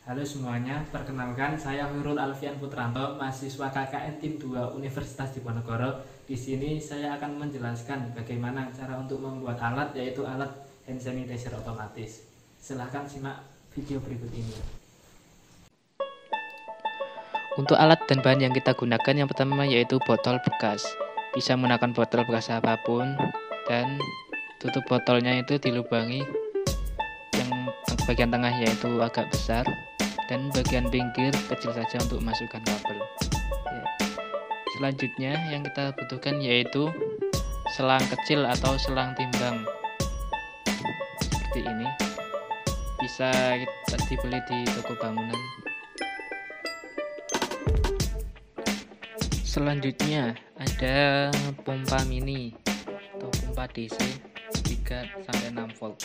Halo semuanya, perkenalkan saya Hurul Alfian Putranto, mahasiswa KKN Tim 2 Universitas Diponegoro. Di sini saya akan menjelaskan bagaimana cara untuk membuat alat, yaitu alat hand sanitizer otomatis. Silahkan simak video berikut ini. Untuk alat dan bahan yang kita gunakan yang pertama yaitu botol bekas. Bisa menggunakan botol bekas apapun dan tutup botolnya itu dilubangi yang bagian tengah yaitu agak besar dan bagian pinggir kecil saja untuk masukkan kabel. Selanjutnya yang kita butuhkan yaitu selang kecil atau selang timbang seperti ini. Bisa kita dibeli di toko bangunan. Selanjutnya ada pompa mini atau pompa DC 3-6 volt.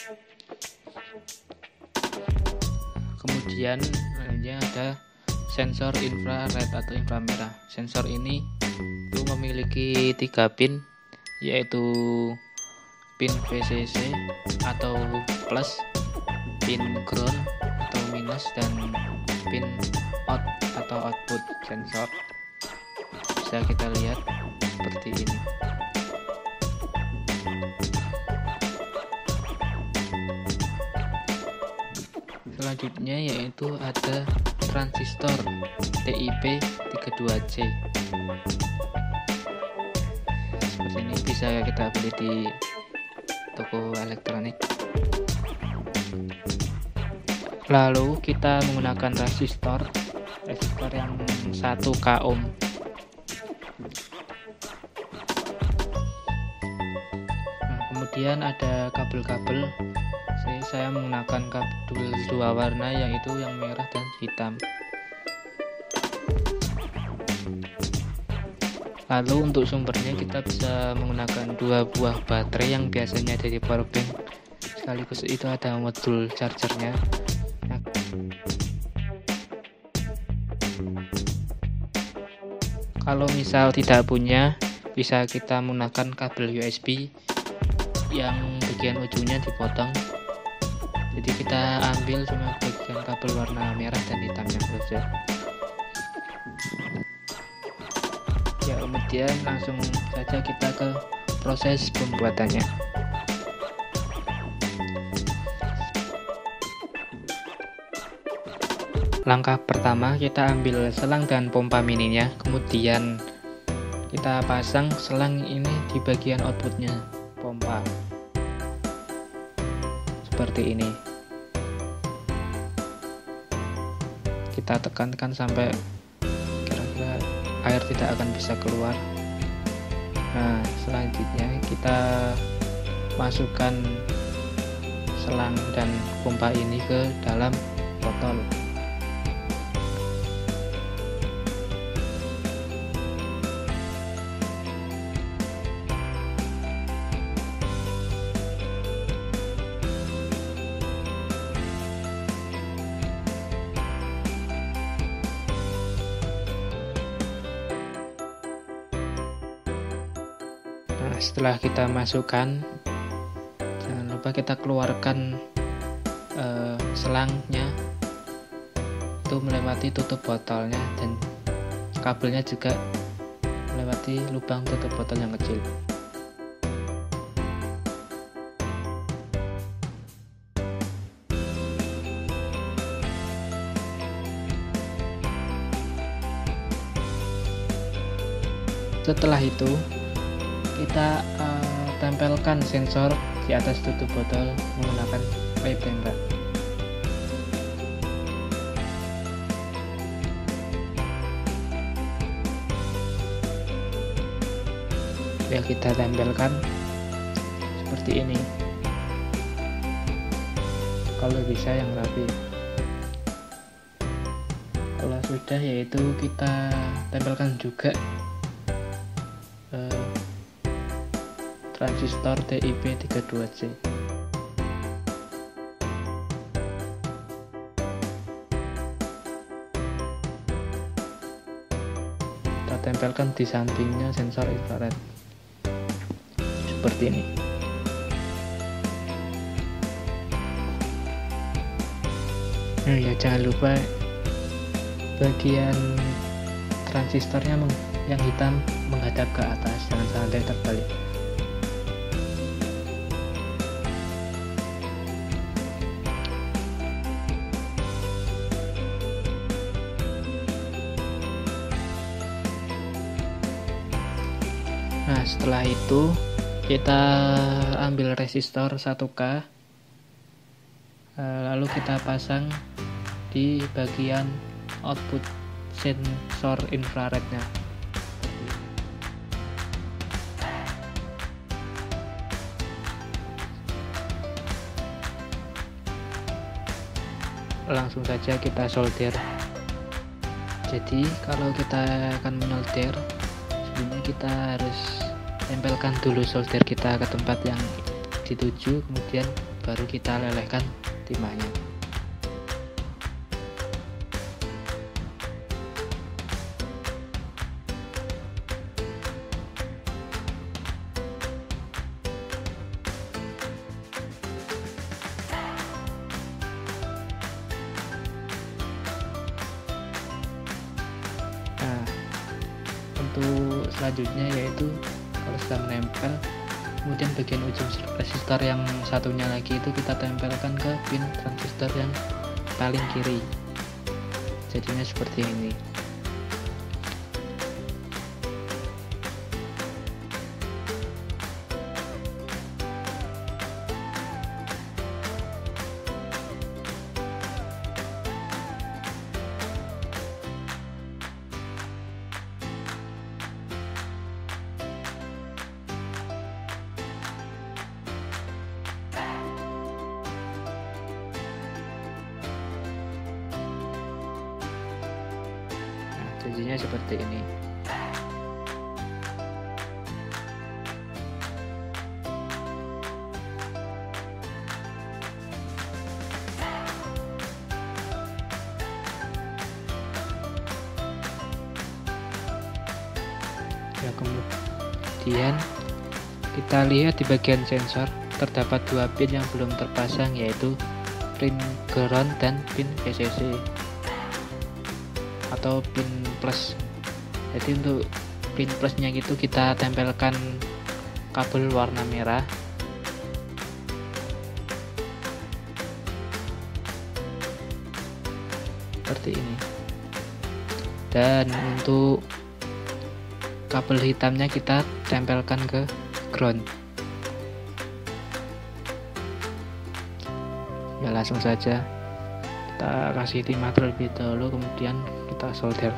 Kemudian ada sensor infrared atau inframerah. Sensor ini itu memiliki 3 pin, yaitu pin VCC atau plus, pin ground atau minus, dan pin out atau output sensor. Bisa kita lihat seperti ini. Selanjutnya yaitu ada transistor TIP 32C. Seperti ini, bisa kita beli di toko elektronik. Lalu kita menggunakan resistor yang 1K ohm. Kemudian ada kabel-kabel. Saya menggunakan kabel 2 warna, yaitu yang merah dan hitam. Lalu untuk sumbernya kita bisa menggunakan 2 buah baterai yang biasanya ada di powerbank. Sekaligus itu ada modul chargernya. Kalau misal tidak punya, bisa kita menggunakan kabel USB yang bagian ujungnya dipotong. Jadi kita ambil cuma bagian kabel warna merah dan hitamnya saja. Ya, kemudian langsung saja kita ke proses pembuatannya. Langkah pertama, kita ambil selang dan pompa mininya, kemudian kita pasang selang ini di bagian outputnya pompa seperti ini. Kita tekankan sampai kira-kira air tidak akan bisa keluar. Nah, selanjutnya kita masukkan selang dan pompa ini ke dalam botol. Setelah kita masukkan, jangan lupa kita keluarkan selangnya itu melewati tutup botolnya, dan kabelnya juga melewati lubang tutup botol yang kecil. Setelah itu kita tempelkan sensor di atas tutup botol menggunakan lem tembak. Ya, kita tempelkan seperti ini. Kalau bisa yang rapi. Kalau sudah, yaitu kita tempelkan juga transistor TIP 32C. Kita tempelkan di sampingnya sensor infrared seperti ini. Nah ya, jangan lupa bagian transistornya yang hitam menghadap ke atas, jangan sampai terbalik. Nah setelah itu kita ambil resistor 1K, lalu kita pasang di bagian output sensor infrarednya. Langsung saja kita solder. Jadi kalau kita akan menolder, sebelumnya kita harus tempelkan dulu solder kita ke tempat yang dituju, kemudian baru kita lelehkan timahnya. Nah, untuk selanjutnya yaitu kalau sudah menempel, kemudian bagian ujung resistor yang satunya lagi itu kita tempelkan ke pin transistor yang paling kiri. Jadinya seperti ini. Jadinya seperti ini. Ya, kemudian kita lihat di bagian sensor terdapat dua pin yang belum terpasang, yaitu pin ground dan pin VCC atau pin plus. Jadi untuk pin plusnya gitu kita tempelkan kabel warna merah. Seperti ini. Dan untuk kabel hitamnya kita tempelkan ke ground. Ya, langsung saja kita kasih timah terlebih dahulu, kemudian kita solder.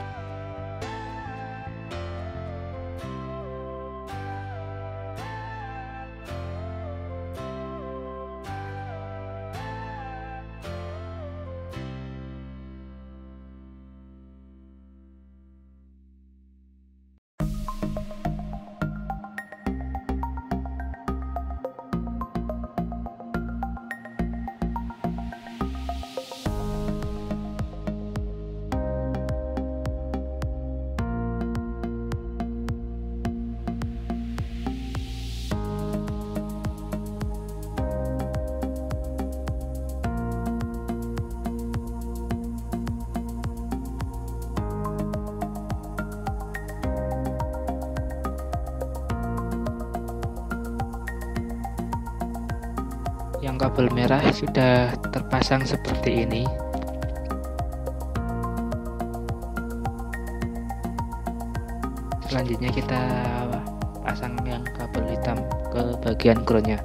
Yang kabel merah sudah terpasang seperti ini. Selanjutnya kita pasang yang kabel hitam ke bagian groundnya.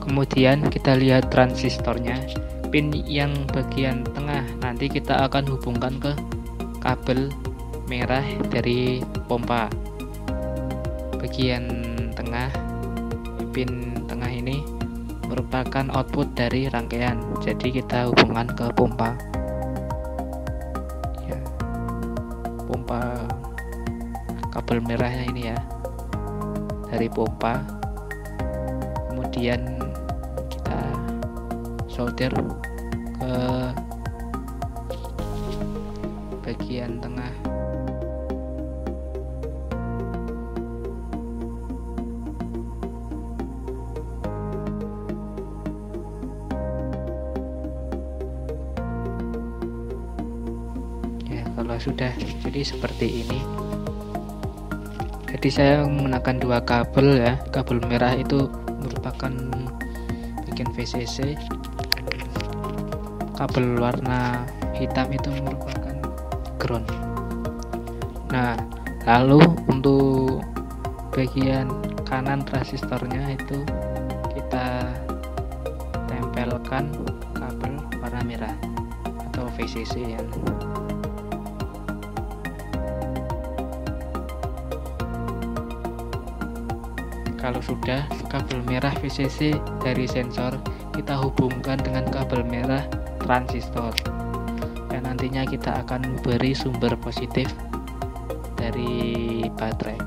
Kemudian kita lihat transistornya, pin yang bagian tengah nanti kita akan hubungkan ke kabel merah dari pompa. Bagian tengah, pin tengah ini merupakan output dari rangkaian. Jadi kita hubungkan ke pompa. Ya, pompa kabel merahnya ini ya, dari pompa. Kemudian kita solder ke bagian tengah. Ya, kalau sudah jadi seperti ini. Jadi saya menggunakan dua kabel ya. Kabel merah itu merupakan bagian VCC. Kabel warna hitam itu merupakan ground. Nah, lalu untuk bagian kanan transistornya itu kita tempelkan kabel warna merah atau VCC ya. Kalau sudah kabel merah VCC dari sensor, kita hubungkan dengan kabel merah transistor, dan nantinya kita akan beri sumber positif dari baterai.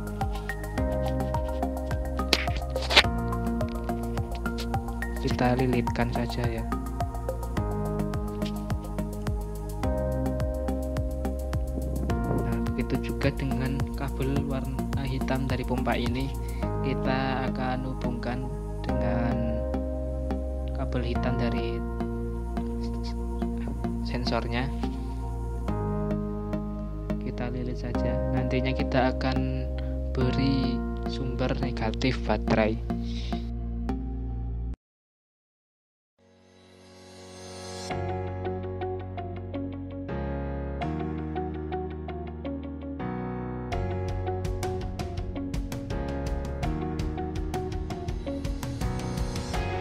Kita lilitkan saja ya. Nah, begitu juga dengan kabel warna hitam dari pompa ini, kita akan hubungkan dengan kabel hitam dari sensornya. Kita lilit saja. Nantinya kita akan beri sumber negatif baterai.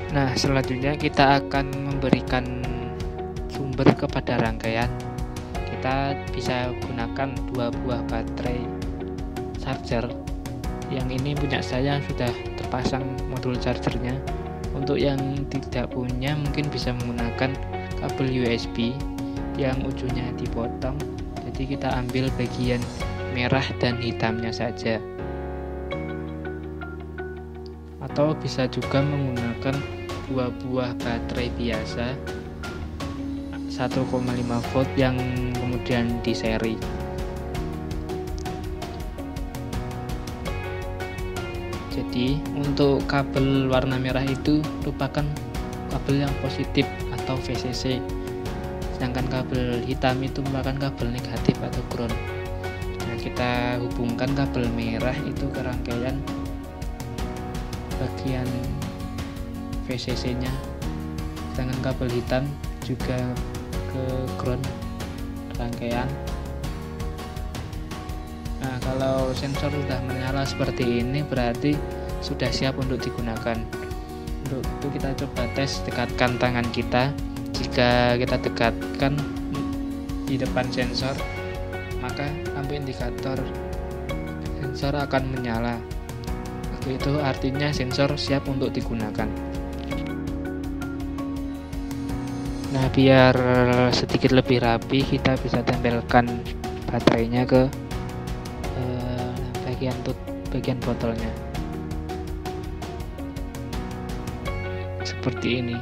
Nah, selanjutnya kita akan memberikan sumber kepada rangkaian. Kita bisa gunakan dua buah baterai charger. Yang ini punya saya sudah terpasang modul chargernya. Untuk yang tidak punya mungkin bisa menggunakan kabel USB yang ujungnya dipotong. Jadi kita ambil bagian merah dan hitamnya saja. Atau bisa juga menggunakan dua buah baterai biasa 1,5 volt yang kemudian di seri. Jadi untuk kabel warna merah itu merupakan kabel yang positif atau VCC, sedangkan kabel hitam itu merupakan kabel negatif atau ground. Nah, kita hubungkan kabel merah itu ke rangkaian bagian VCC-nya, sedangkan kabel hitam juga ke ground rangkaian. Nah, kalau sensor sudah menyala seperti ini berarti sudah siap untuk digunakan. Untuk itu kita coba tes, dekatkan tangan kita. Jika kita dekatkan di depan sensor, maka lampu indikator sensor akan menyala. Itu artinya sensor siap untuk digunakan. Nah, biar sedikit lebih rapi, kita bisa tempelkan baterainya ke bagian botolnya seperti ini.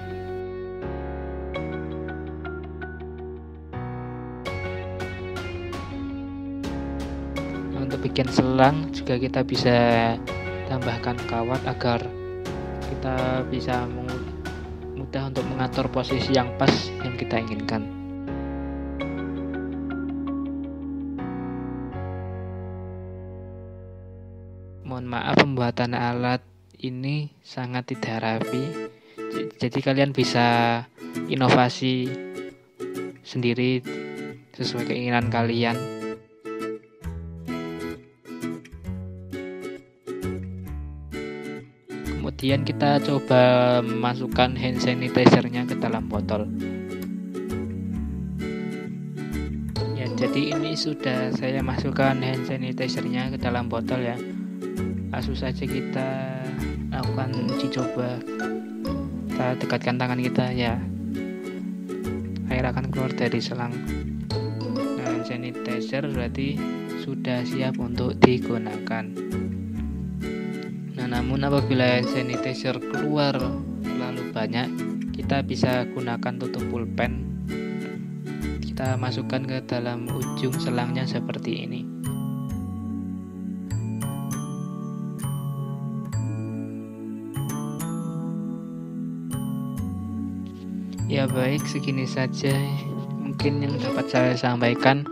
Nah, untuk bagian selang juga kita bisa tambahkan kawat agar kita bisa mudah untuk mengatur posisi yang pas yang kita inginkan. Mohon maaf, pembuatan alat ini sangat tidak rapi, jadi kalian bisa inovasi sendiri sesuai keinginan kalian. Kemudian kita coba masukkan hand sanitizer-nya ke dalam botol. Ya, jadi ini sudah saya masukkan hand sanitizer-nya ke dalam botol ya. Langsung saja kita lakukan uji coba. kita dekatkan tangan kita, ya air akan keluar dari selang. Nah, hand sanitizer berarti sudah siap untuk digunakan. Nah, namun apabila hand sanitizer keluar terlalu banyak, kita bisa gunakan tutup pulpen. Kita masukkan ke dalam ujung selangnya seperti ini. Ya baik, segini saja mungkin yang dapat saya sampaikan.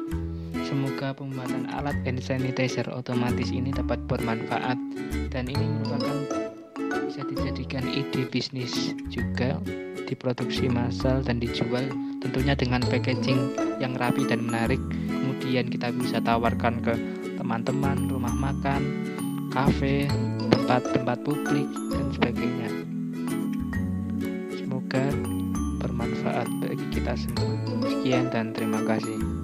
Semoga pembuatan alat hand sanitizer otomatis ini dapat bermanfaat, dan ini merupakan bisa dijadikan ide bisnis juga, diproduksi massal dan dijual tentunya dengan packaging yang rapi dan menarik. Kemudian kita bisa tawarkan ke teman-teman, rumah makan, kafe, tempat-tempat publik dan sebagainya. Semoga bermanfaat bagi kita semua. Sekian dan terima kasih.